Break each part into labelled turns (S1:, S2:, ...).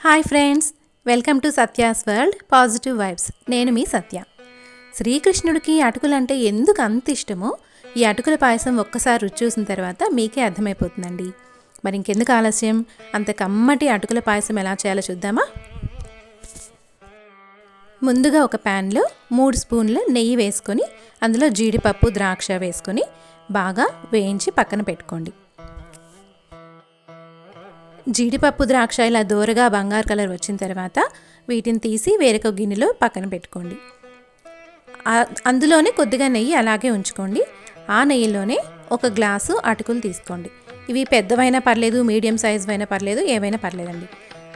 S1: Hi friends, welcome to Satya's world positive vibes. నేను మీ సత్య. శ్రీకృష్ణుడికి అటుకులంటే ఎందుకు అంత ఇష్టమో ఈ అటుకుల పాయసం ఒక్కసారి రుచి చూసిన తర్వాత మీకే అర్థమైపోతుందండి. మరి ఇంకెందుకు ఆలస్యం, అంత కమ్మటి అటుకుల పాయసం ఎలా చేయాలో చూద్దామా? ముందుగా ఒక ప్యాన్లో 3 స్పూన్ల నెయ్యి వేసుకొని అందులో జీడిపప్పు, ద్రాక్ష వేసుకొని బాగా వేయించి పక్కన పెట్టుకోండి. జీడిపప్పు, ద్రాక్ష ఇలా దోరగా బంగారు కలర్ వచ్చిన తర్వాత వీటిని తీసి వేరొక గిన్నెలో పక్కన పెట్టుకోండి. అందులోనే కొద్దిగా నెయ్యి అలాగే ఉంచుకోండి. ఆ నెయ్యిలోనే 1 గ్లాసు అటుకులు తీసుకోండి. ఇవి పెద్దవైనా పర్లేదు, మీడియం సైజు అయినా పర్లేదు, ఏవైనా పర్లేదండి.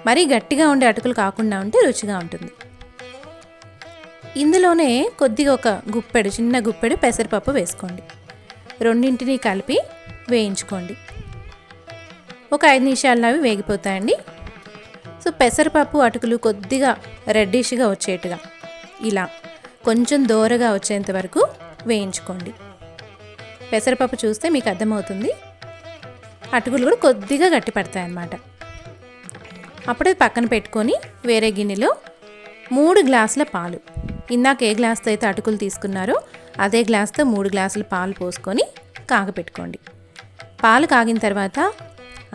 S1: మరీ గట్టిగా ఉండే అటుకులు కాకుండా ఉంటే రుచిగా ఉంటుంది. ఇందులోనే కొద్దిగా చిన్న గుప్పెడు పెసరపప్పు వేసుకోండి. రెండింటిని కలిపి వేయించుకోండి. ఒక 5 నిమిషాల్లో అవి వేగిపోతాయండి. సో పెసరపప్పు, అటుకులు కొద్దిగా రెడ్డిష్గా వచ్చేట్టుగా ఇలా కొంచెం దోరగా వచ్చేంత వరకు వేయించుకోండి. పెసరపప్పు చూస్తే మీకు అర్థమవుతుంది, అటుకులు కూడా కొద్దిగా గట్టి పడతాయి అన్నమాట. అప్పుడే పక్కన పెట్టుకొని వేరే గిన్నెలో 3 గ్లాసుల పాలు, ఇందాక ఏ గ్లాస్తో అయితే అటుకులు తీసుకున్నారో అదే గ్లాస్తో 3 గ్లాసుల పాలు పోసుకొని కాగపెట్టుకోండి. పాలు కాగిన తర్వాత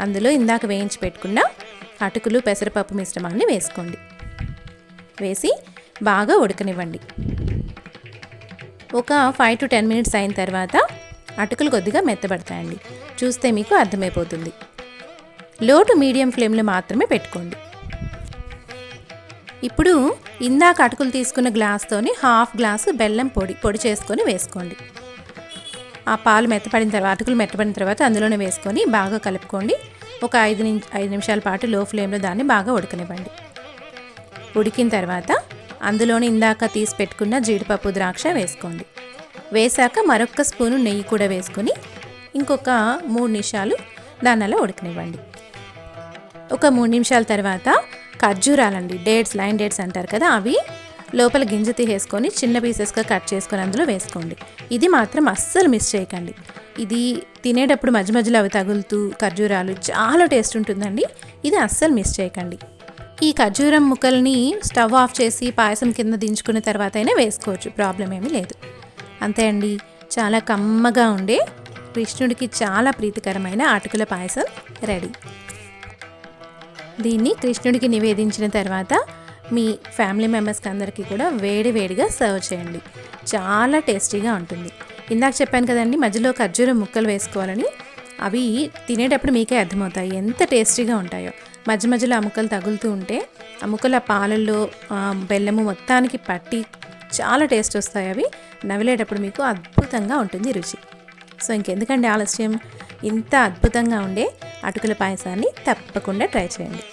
S1: అందులో ఇందాక వేయించి పెట్టుకున్న అటుకులు, పెసరపప్పు మిశ్రమాన్ని వేసుకోండి. వేసి బాగా ఉడకనివ్వండి. ఒక 5 to 10 మినిట్స్ అయిన తర్వాత అటుకులు కొద్దిగా మెత్తబడతాయండి. చూస్తే మీకు అర్థమైపోతుంది. లో టు మీడియం ఫ్లేమ్లో మాత్రమే పెట్టుకోండి. ఇప్పుడు ఇందాక అటుకులు తీసుకున్న గ్లాస్తోని 1/2 గ్లాసు బెల్లం పొడి చేసుకొని వేసుకోండి. ఆ పాలు మెత్తపడిన తర్వాత, అటుకులు మెత్తపడిన తర్వాత అందులోనే వేసుకొని బాగా కలుపుకోండి. ఒక 5 నిమిషాల పాటు లో ఫ్లేమ్లో దాన్ని బాగా ఉడకనివ్వండి. ఉడికిన తర్వాత అందులోనే ఇందాక తీసి పెట్టుకున్న జీడిపప్పు, ద్రాక్ష వేసుకోండి. వేసాక మరొక స్పూను నెయ్యి కూడా వేసుకొని ఇంకొక 3 నిమిషాలు దాన్ని అలా ఉడకనివ్వండి. ఒక 3 నిమిషాల తర్వాత ఖర్జూరాలండి, లైన్ డేట్స్ అంటారు కదా, అవి లోపల గింజ తీసేసుకొని చిన్న పీసెస్గా కట్ చేసుకొని అందులో వేసుకోండి. ఇది మాత్రం అస్సలు మిస్ చేయకండి. ఇది తినేటప్పుడు మధ్య మధ్యలో అవి తగులుతూ ఖర్జూరాలు చాలా టేస్ట్ ఉంటుందండి. ఇది అస్సలు మిస్ చేయకండి. ఈ ఖర్జూరం ముక్కల్ని స్టవ్ ఆఫ్ చేసి పాయసం కింద దించుకున్న తర్వాత అయినా వేసుకోవచ్చు, ప్రాబ్లం ఏమీ లేదు. అంతే అండి, చాలా కమ్మగా ఉండే కృష్ణుడికి చాలా ప్రీతికరమైన అటుకుల పాయసం రెడీ. దీన్ని కృష్ణుడికి నివేదించిన తర్వాత మీ ఫ్యామిలీ మెంబర్స్కి అందరికీ కూడా వేడిగా సర్వ్ చేయండి. చాలా టేస్టీగా ఉంటుంది. ఇందాక చెప్పాను కదండి, మధ్యలో ఖర్జూరం ముక్కలు వేసుకోవాలని. అవి తినేటప్పుడు మీకే అర్థమవుతాయి ఎంత టేస్టీగా ఉంటాయో. మధ్య మధ్యలో ఆ ముక్కలు తగులుతూ ఉంటే ఆ ముక్కలు ఆ పాలల్లో బెల్లము మొత్తానికి పట్టి చాలా టేస్ట్ వస్తాయి. అవి నవిలేటప్పుడు మీకు అద్భుతంగా ఉంటుంది రుచి. సో ఇంకెందుకండి ఆలస్యం, ఇంత అద్భుతంగా ఉండే అటుకుల పాయసాన్ని తప్పకుండా ట్రై చేయండి.